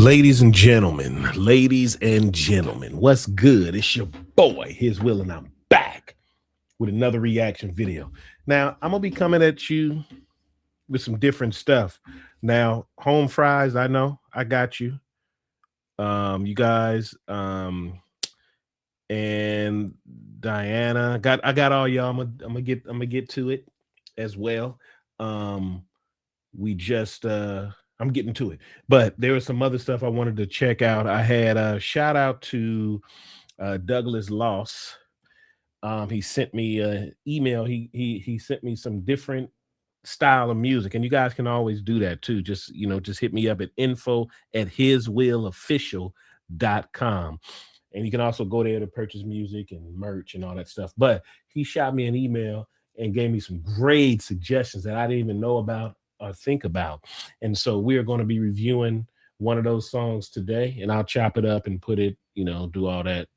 Ladies and gentlemen, what's good? It's your boy, His Will, and I'm back with another reaction video. Now, I'm gonna be coming at you with some different stuff. Now, home fries, I know, I got you. You guys, and Diana, I got all y'all. I'm gonna get to it as well. Um, we just I'm getting to it, but there was some other stuff I wanted to check out. I had a shout out to Douglas Loss. He sent me an email. He sent me some different style of music, and you guys can always do that too. Just just hit me up at info@hiswillofficial.com, and you can also go there to purchase music and merch and all that stuff. But he shot me an email and gave me some great suggestions that I didn't even know about or think about. And so we are going to be reviewing one of those songs today, and I'll chop it up and put it, do all that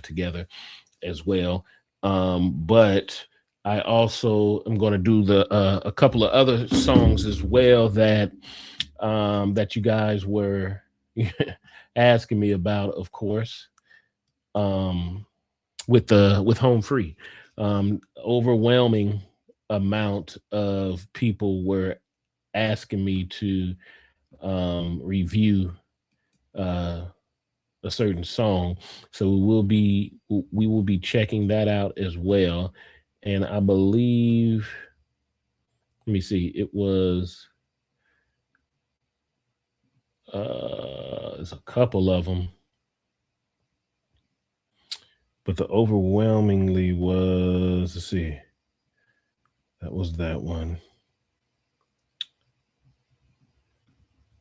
together as well. But I also am going to do the a couple of other songs as well that you guys were asking me about, of course. Um, with home free, overwhelming amount of people were asking me to review uh, a certain song, so we will be checking that out as well. And I believe, let me see, it was there's a couple of them, but the overwhelmingly was, let's see, that was that one.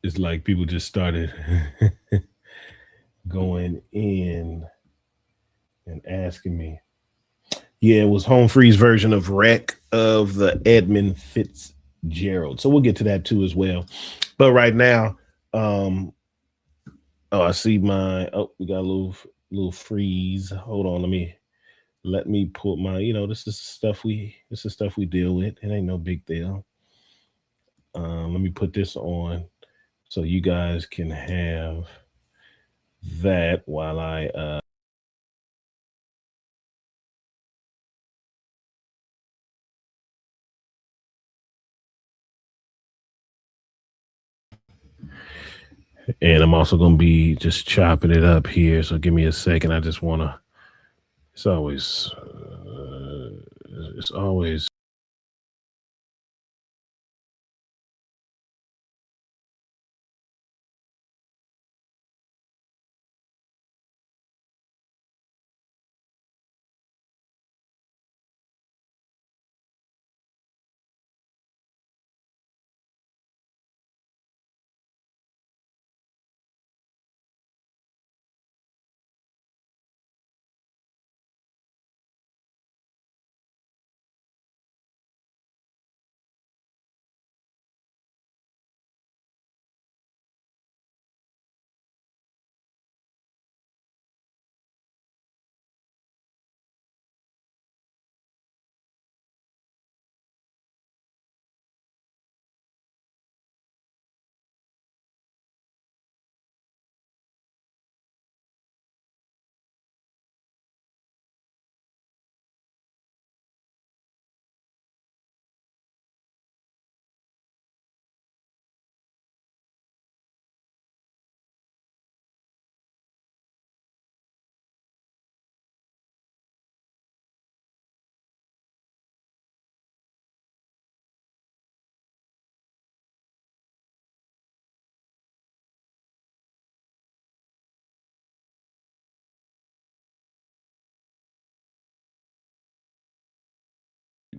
It's like people just started going in and asking me. Yeah, it was Home Free's version of Wreck of the Edmund Fitzgerald. So we'll get to that too as well. But right now, um, oh, I see my, oh, we got a little freeze. Hold on, let me put my, this is stuff we deal with. It ain't no big deal. Let me put this on so you guys can have that while I and I'm also gonna be just chopping it up here. So give me a second. I just wanna. It's always. It's always.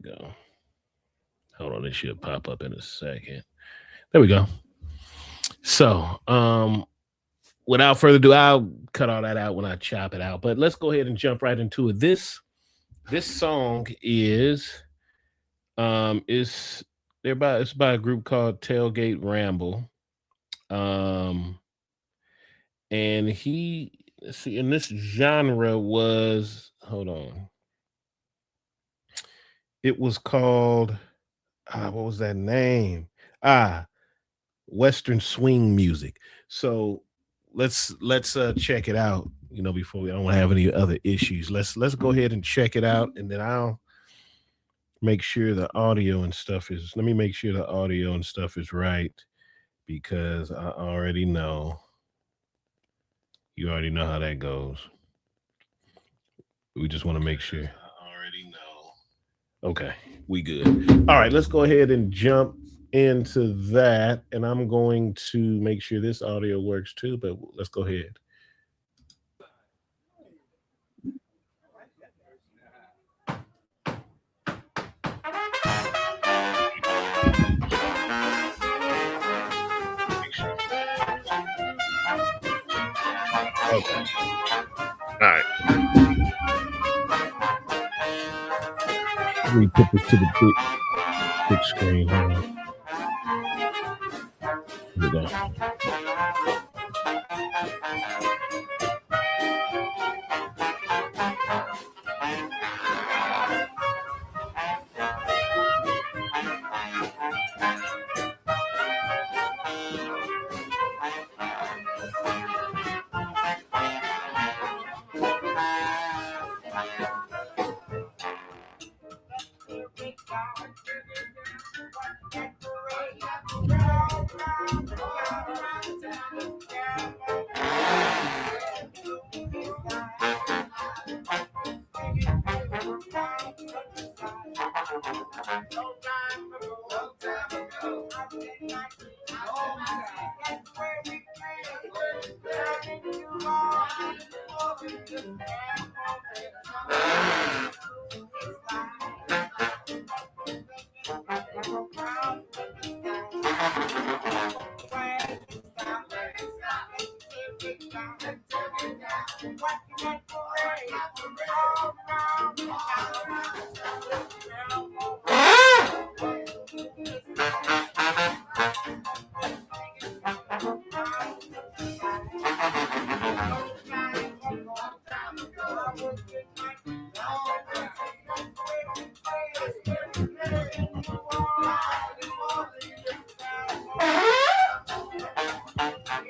Go. Hold on. It should pop up in a second. There we go. So, without further ado, I'll cut all that out when I chop it out. But let's go ahead and jump right into it. This song is it's by a group called Tailgate Ramble. Um, and he, let's see, in this genre was, hold on, it was called, what was that name? Ah, Western swing music. So let's check it out. Before we don't have any other issues. Let's go ahead and check it out, and then I'll make sure the audio and stuff is. Let me make sure the audio and stuff is right because I already know. You already know how that goes. We just want to make sure. I already know. Okay, we good. All right, let's go ahead and jump into that, and I'm going to make sure this audio works too, but let's go ahead. Okay. All right. We put this to the big screen. Here we go.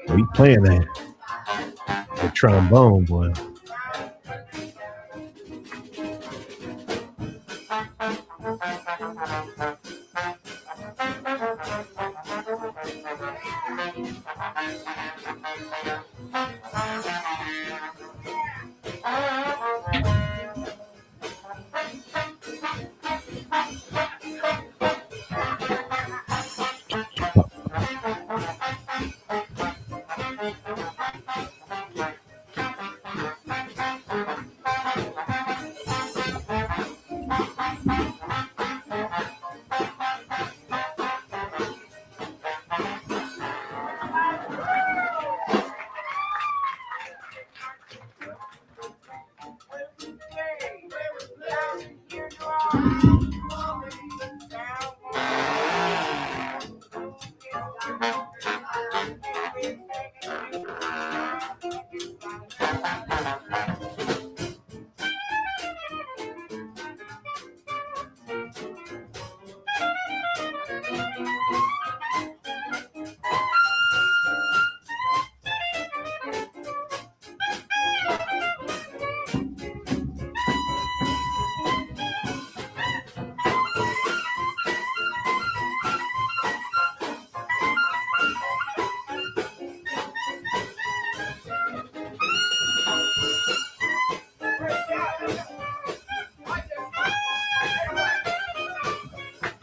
We playing that trombone, boy.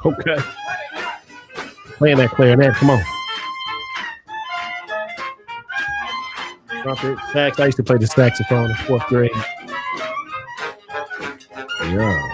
Okay. Playing that clarinet, come on. Trumpet, sax. I used to play the saxophone in 4th grade. Yeah.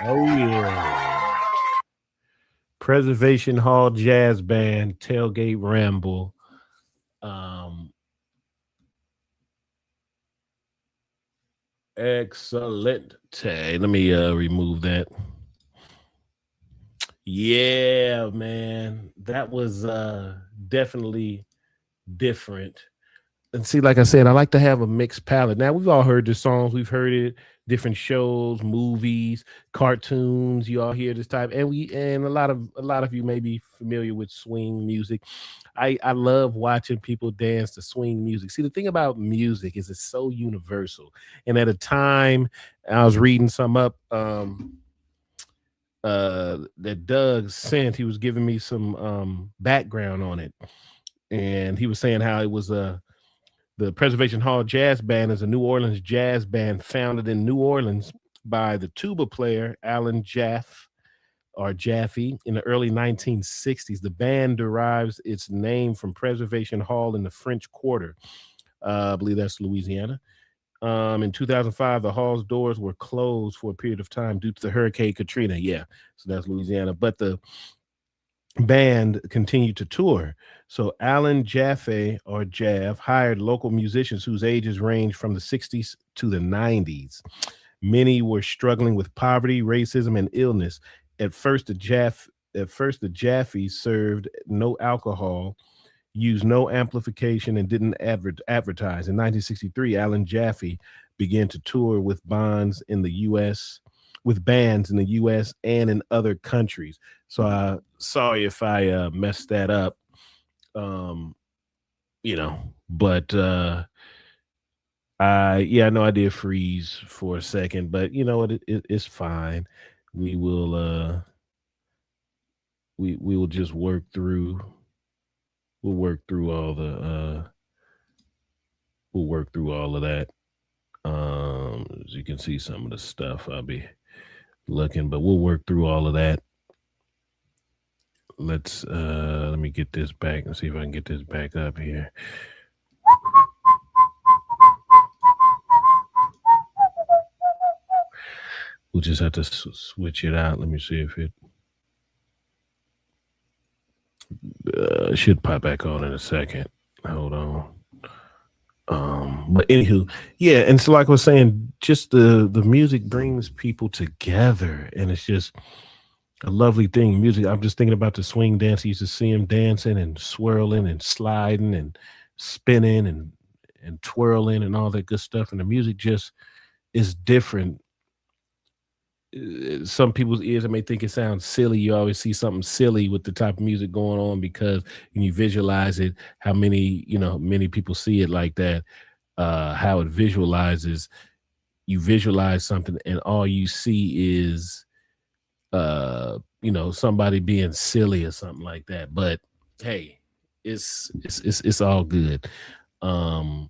Oh yeah. Preservation Hall Jazz Band, Tailgate Ramble. Excellent. Let me remove that. Yeah, man. That was definitely different. And see, like I said, I like to have a mixed palette. Now we've all heard the songs, we've heard it, different shows, movies, cartoons. You all hear this type, and a lot of you may be familiar with swing music. I love watching people dance to swing music. See, the thing about music is it's so universal. And at a time, I was reading some up that Doug sent. He was giving me some background on it, and he was saying how it was the Preservation Hall Jazz Band is a New Orleans jazz band founded in New Orleans by the tuba player Alan Jaffe in the early 1960s. The band derives its name from Preservation Hall in the French Quarter. I believe that's Louisiana. In 2005, the hall's doors were closed for a period of time due to the Hurricane Katrina. Yeah, so that's Louisiana. But the band continued to tour. So Alan Jaffe or Jav hired local musicians whose ages ranged from the 60s to the 90s. Many were struggling with poverty, racism, and illness. At first, the Jaffes served no alcohol, used no amplification, and didn't advertise. In 1963, Alan Jaffe began to tour with bands in the U.S. and in other countries. So sorry if I messed that up. But I know I did freeze for a second, but you know what, it's fine. We will we will just work through. We'll work through all of that. As you can see, some of the stuff I'll be looking, but we'll work through all of that. Let me get this back and see if I can get this back up here. We'll just have to switch it out. Let me see if it should pop back on in a second. Hold on. But anywho, yeah, and so like I was saying, just the music brings people together, and it's just a lovely thing. Music. I'm just thinking about the swing dance. I used to see him dancing and swirling and sliding and spinning and twirling and all that good stuff. And the music just is different. Some people's ears, I may think it sounds silly. You always see something silly with the type of music going on because when you visualize it, how many people see it like that, how it visualizes, you visualize something and all you see is, somebody being silly or something like that. But hey, it's all good. Don't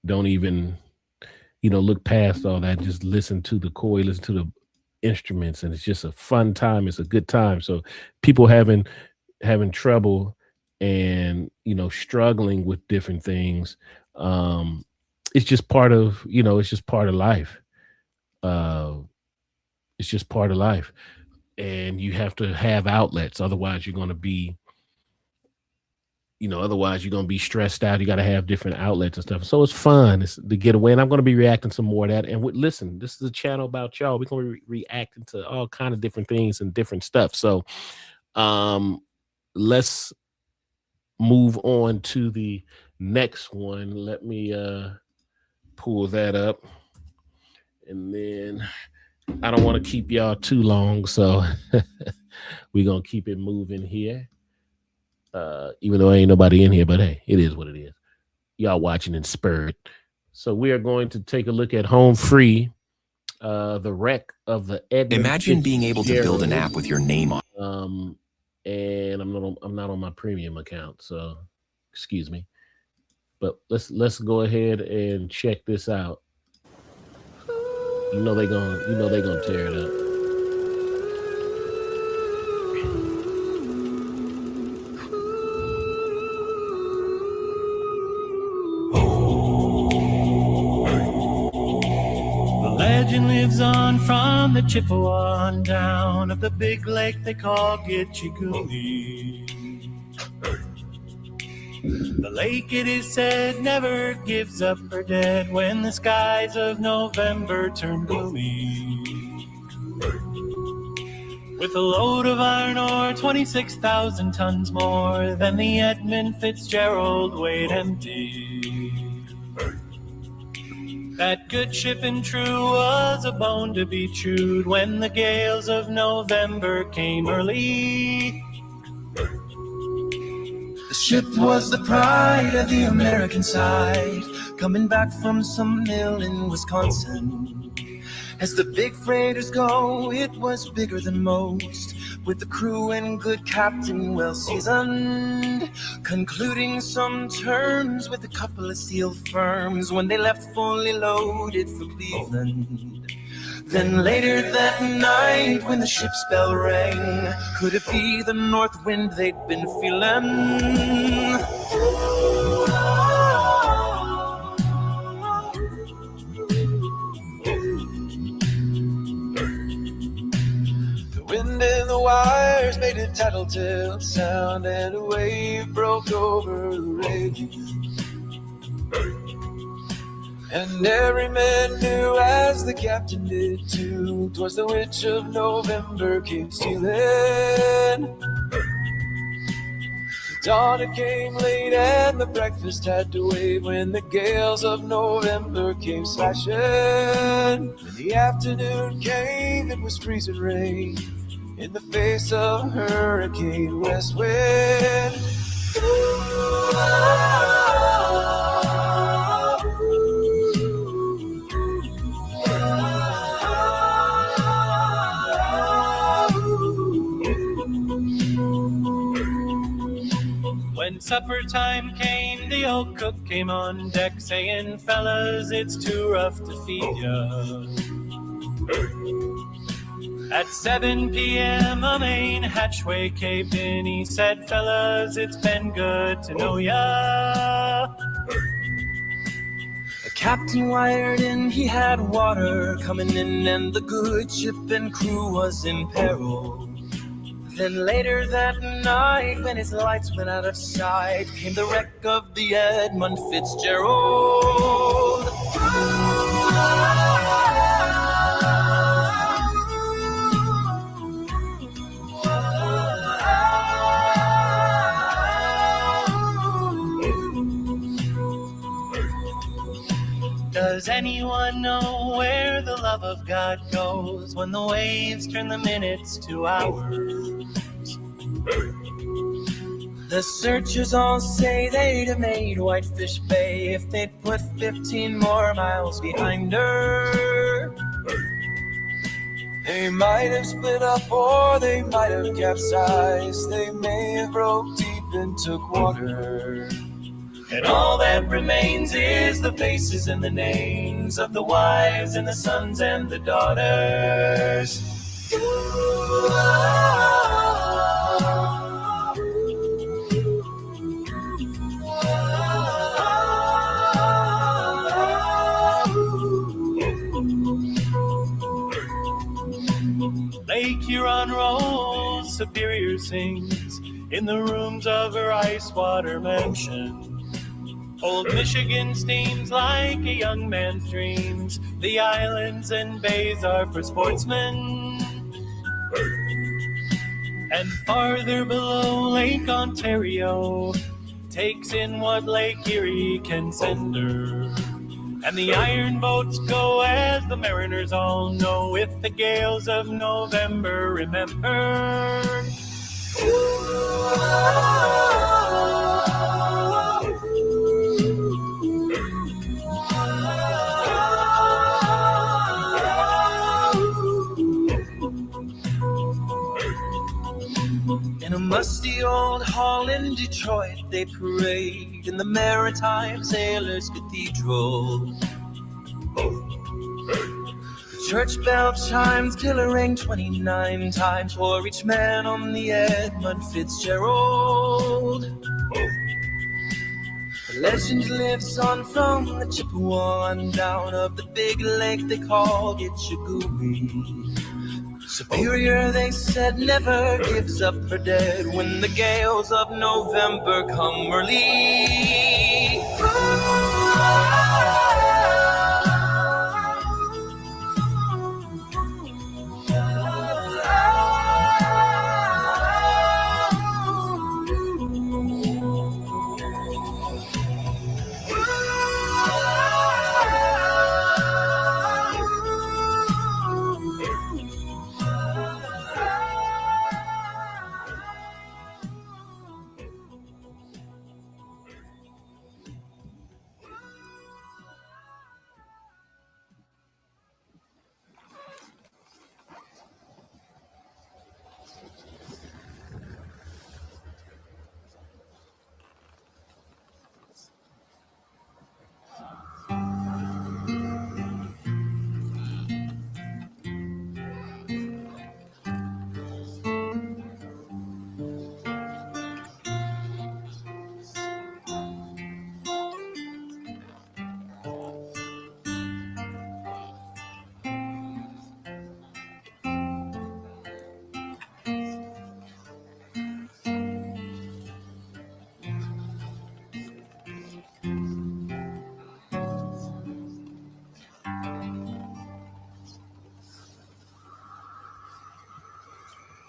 even look past all that. Just listen to the chord, listen to the instruments, and it's just a fun time. It's a good time. So people having trouble and struggling with different things, it's just part of it's just part of life. It's just part of life, and you have to have outlets. Otherwise, you're going to be stressed out. You got to have different outlets and stuff. So it's fun. It's the getaway. And I'm going to be reacting some more of that. And listen, this is a channel about y'all. We're going to be reacting to all kind of different things and different stuff. So let's move on to the next one. Let me pull that up. And then I don't want to keep y'all too long. So we're going to keep it moving here. Even though ain't nobody in here, but hey, it is what it is. Y'all watching in spirit. So we are going to take a look at Home Free, the wreck of the Edmund. Imagine being able to build an app with your name on. And I'm not on my premium account, so excuse me. But let's go ahead and check this out. They gonna tear it up. legend lives on from the Chippewa on down of the big lake they call Gitchigumi. The lake, it is said, never gives up her dead when the skies of November turn gloomy. With a load of iron ore, 26,000 tons more than the Edmund Fitzgerald weighed empty. That good ship and true was a bone to be chewed when the gales of November came early. The ship was the pride of the American side, coming back from some mill in Wisconsin. As the big freighters go, it was bigger than most, with the crew and good captain well seasoned, concluding some terms with a couple of steel firms when they left fully loaded for Cleveland. Then later that night when the ship's bell rang, could it be the north wind they'd been feeling? Wind in the wires made a tattletale sound, and a wave broke over the railing. And every man knew, as the captain did too, 'twas the witch of November came stealing. The dawn, it came late, and the breakfast had to wait when the gales of November came slashing. When the afternoon came, it was freezing rain in the face of hurricane west wind. When supper time came, the old cook came on deck saying, "Fellas, it's too rough to feed ya." At 7 p.m. a main hatchway caved in. He said, "Fellas, it's been good to know ya." The captain wired in, he had water coming in, and the good ship and crew was in peril. Then later that night, when his lights went out of sight, came the wreck of the Edmund Fitzgerald. Does anyone know where the love of God goes when the waves turn the minutes to hours? The searchers all say they'd have made Whitefish Bay if they'd put 15 more miles behind her. They might have split up, or they might have capsized. They may have broke deep and took water. And all that remains is the faces and the names of the wives and the sons and the daughters. Lake Huron rolls, Superior sings in the rooms of her ice water mansion. Old Michigan steams like a young man's dreams. The islands and bays are for sportsmen. And farther below, Lake Ontario takes in what Lake Erie can send her. And the iron boats go, as the mariners all know, with the gales of November remembered. In a musty old hall in Detroit, they parade in the Maritime Sailors Cathedral. The church bell chimes till it rang 29 times for each man on the Edmund Fitzgerald. The Legend lives on from the Chippewa on down of the big lake they call Gitchagumi. Superior, they said, never gives up her dead when the gales of November come early.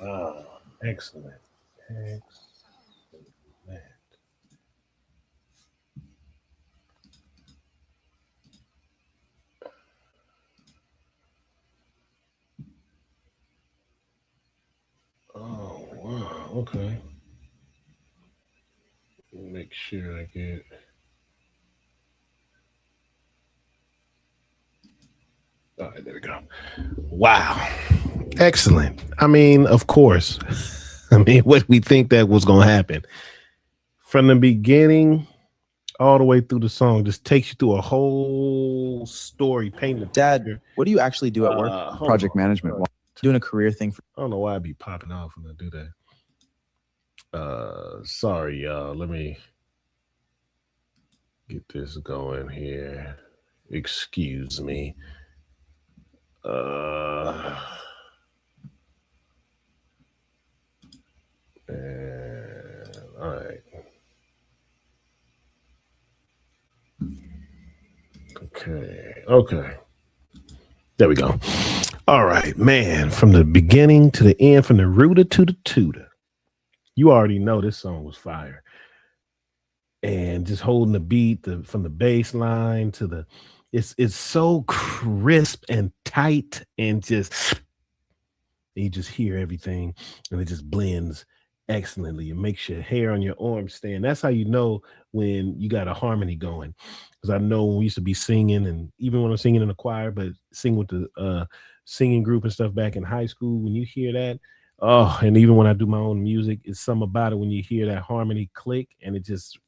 Oh, excellent. Excellent. Oh, wow. Okay. Make sure I get. All right, there we go. Wow. Excellent. I mean, of course. I mean, what we think that was going to happen from the beginning all the way through the song just takes you through a whole story, painting. Dad, what do you actually do at work? Project management. Doing a career thing for. I don't know why I'd be popping off when I do that. Sorry, y'all. Let me get this going here. Excuse me. All right. Okay. There we go. All right, man. From the beginning to the end, from the rooter to the tutor, you already know this song was fire. And just holding the beat from the bass line to the, it's so crisp and tight, and you just hear everything, and it just blends excellently. It makes your hair on your arm stand. That's how you know when you got a harmony going. Because I know when we used to be singing, and even when I'm singing in the choir, but sing with the singing group and stuff back in high school, when you hear that, oh, and even when I do my own music, it's something about it when you hear that harmony click, and it just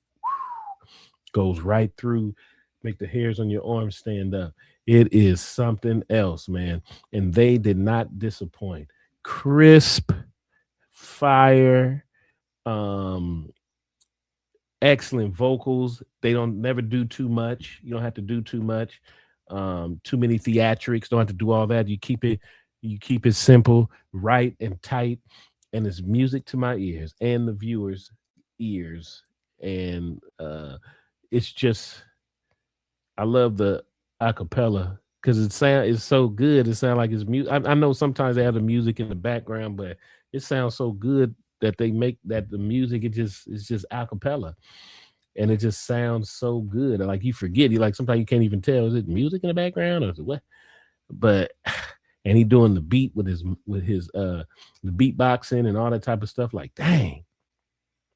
goes right through, make the hairs on your arm stand up. It is something else, man. And they did not disappoint. Crisp, fire, excellent vocals. They don't never do too much. You don't have to do too much. Too many theatrics. Don't have to do all that. You keep it simple, right, and tight. And it's music to my ears and the viewers' ears. And it's just, I love the acapella because it's so good. It sounds like it's music. I know sometimes they have the music in the background, but it sounds so good that they make that the music, it's just acapella, and it just sounds so good. Like you forget, sometimes you can't even tell, is it music in the background or is it what? But and he doing the beat with his the beatboxing and all that type of stuff. Like, dang,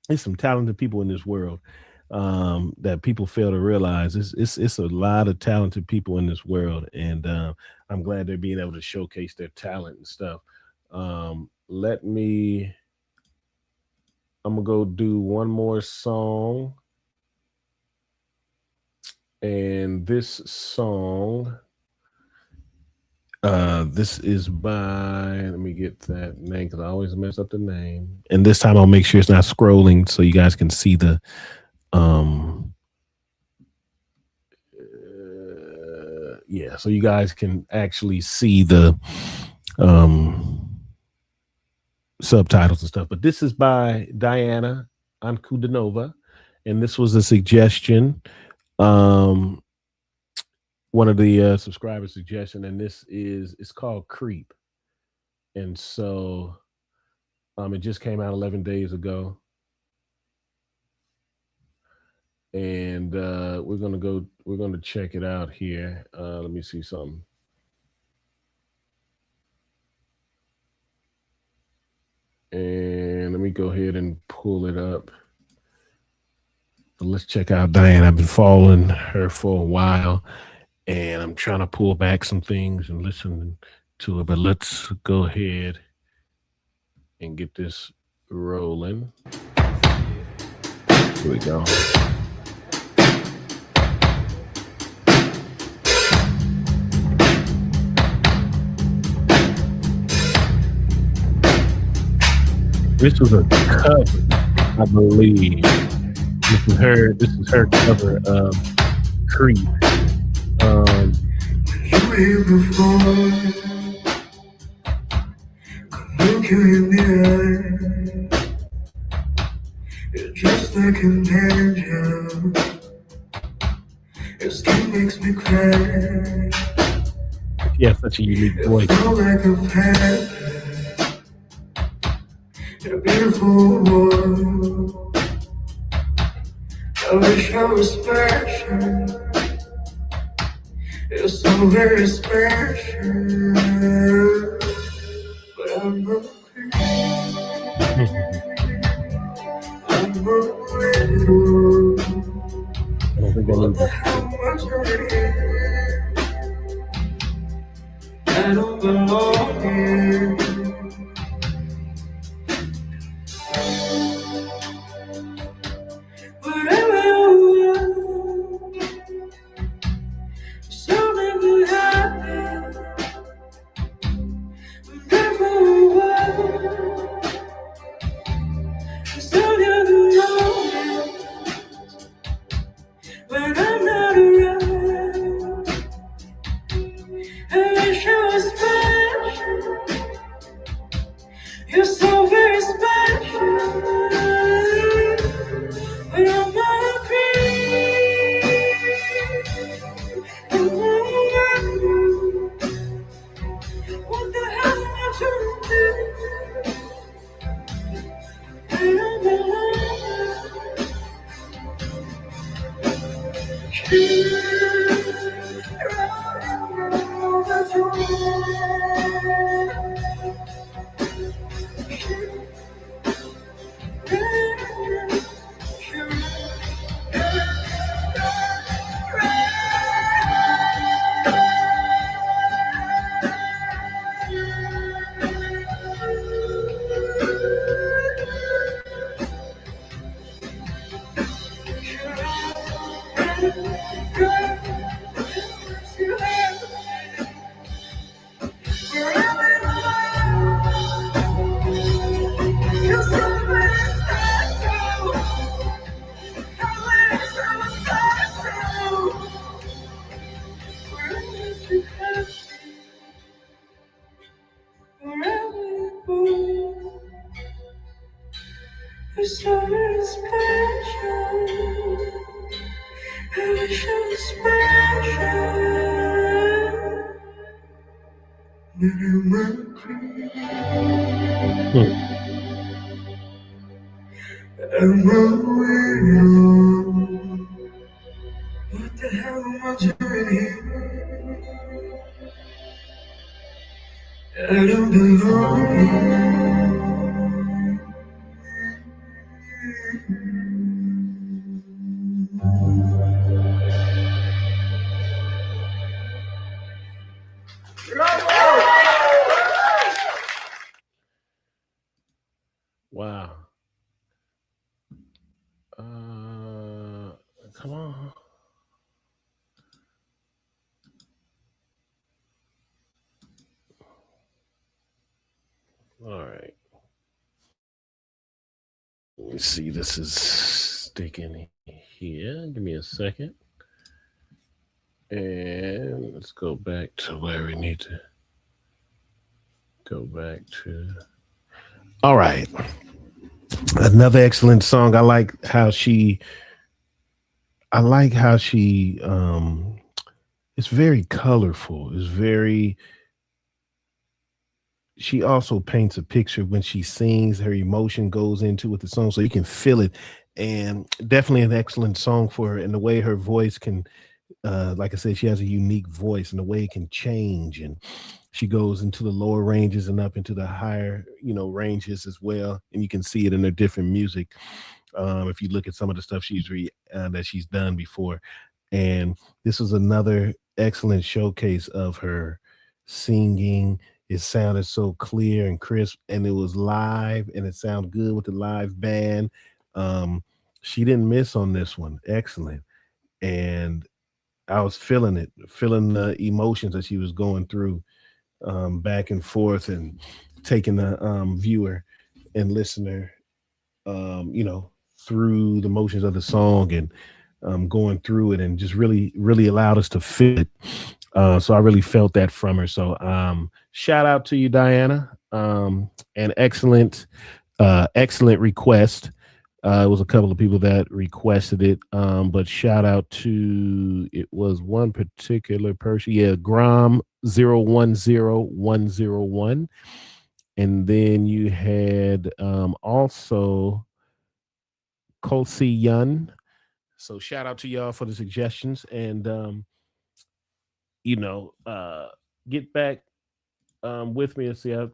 there's some talented people in this world that people fail to realize. It's a lot of talented people in this world, and I'm glad they're being able to showcase their talent and stuff. I'm gonna go do one more song, and this song, this is by, let me get that name because I always mess up the name, and this time I'll make sure it's not scrolling so you guys can see the yeah, so you guys can actually see the subtitles and stuff. But this is by Diana Ankudanova, and this was a suggestion. One of the subscriber suggestion, and it's called Creep. And so it just came out 11 days ago. And we're gonna check it out here. Let me see something. And let me go ahead and pull it up. But let's check out Diane. I've been following her for a while, and I'm trying to pull back some things and listen to it. But let's go ahead and get this rolling. Here we go. This was a cover, I believe. This is her cover of Creep. You before, look you in the eye. You're just like an angel. Your skin makes me cry. She has such a unique voice. Feel like I've had a beautiful world. I wish I was special. You're so very special. But I'm not crazy. I'm not real. I don't think I need that. How much I don't belong here. Whatever you want, so make me happy. Whatever you want, so you're the moment when I'm not around. I wish I was special. You're so very special. But I'm not a creep. What the hell am I trying to do? I don't You're so very special. I wish I was special. Maybe I'm not crazy. I'm not real. What the hell am I doing here? I don't belong here. Wow. Come on. All right. Let me see. This is sticking here. Give me a second. And let's go back to where we need to go back to. All right. Another excellent song. I like how she it's very colorful. It's very she also paints a picture when she sings. Her emotion goes into with the song, so you can feel it. And definitely an excellent song for her. And the way her voice can, like I said, she has a unique voice, and the way it can change. And she goes into the lower ranges and up into the higher, ranges as well. And you can see it in her different music. If you look at some of the stuff that she's done before. And this was another excellent showcase of her singing. It sounded so clear and crisp, and it was live, and it sounded good with the live band. She didn't miss on this one. Excellent. And I was feeling the emotions that she was going through, back and forth, and taking the viewer and listener, through the motions of the song, and going through it, and just really, really allowed us to feel it. So I really felt that from her. So shout out to you, Diana. An excellent request. It was a couple of people that requested it, but shout out to, it was one particular person. Yeah, Grom 010101. And then you had also Kolsi Yun. So shout out to y'all for the suggestions, and get back with me and see. I've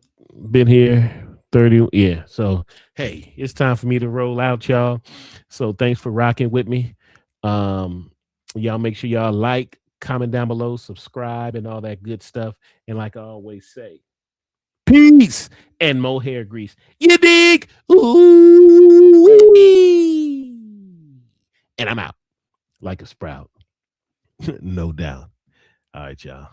been here 30. Yeah. So hey, it's time for me to roll out, y'all. So thanks for rocking with me. Y'all make sure y'all like, comment down below, subscribe, and all that good stuff. And like I always say, peace and more hair grease. You dig? Ooh-wee. And I'm out like a sprout. No doubt. All right, y'all.